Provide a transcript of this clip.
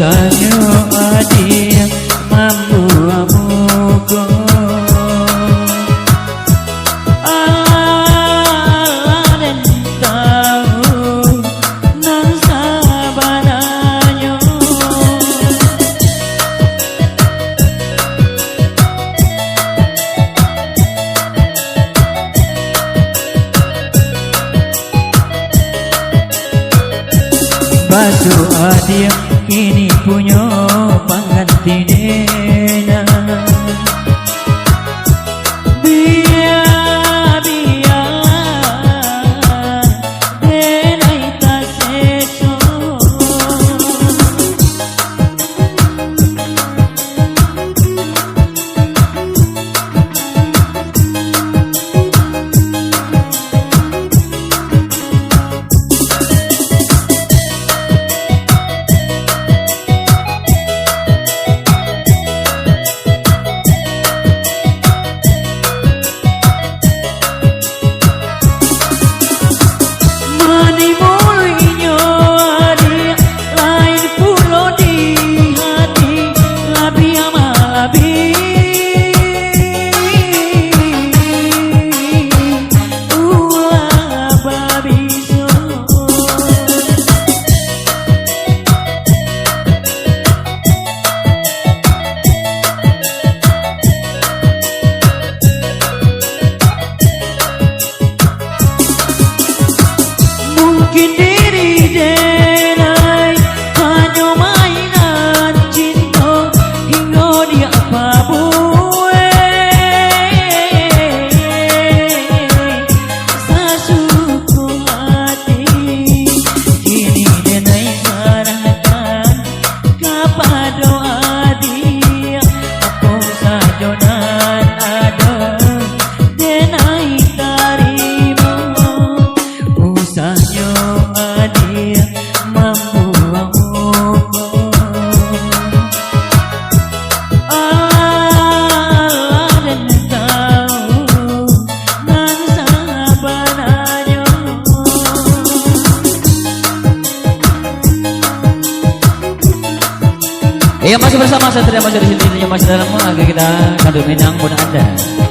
sanyo adia mampu amuko aladen tahu nang sabananyo batu adia kini punya pengganti dena biar dena ita seso mungkin diri denai hanya mainan cinta hingga dia apa sasuku hati kini denai serahkan kepada adik apa saja nan ada denai terima usahanya adia mampu amuko aladen tahu nang sabananyo. Masih bersama Satria Mas di sini masih dalam laga kita kado minang pun Anda.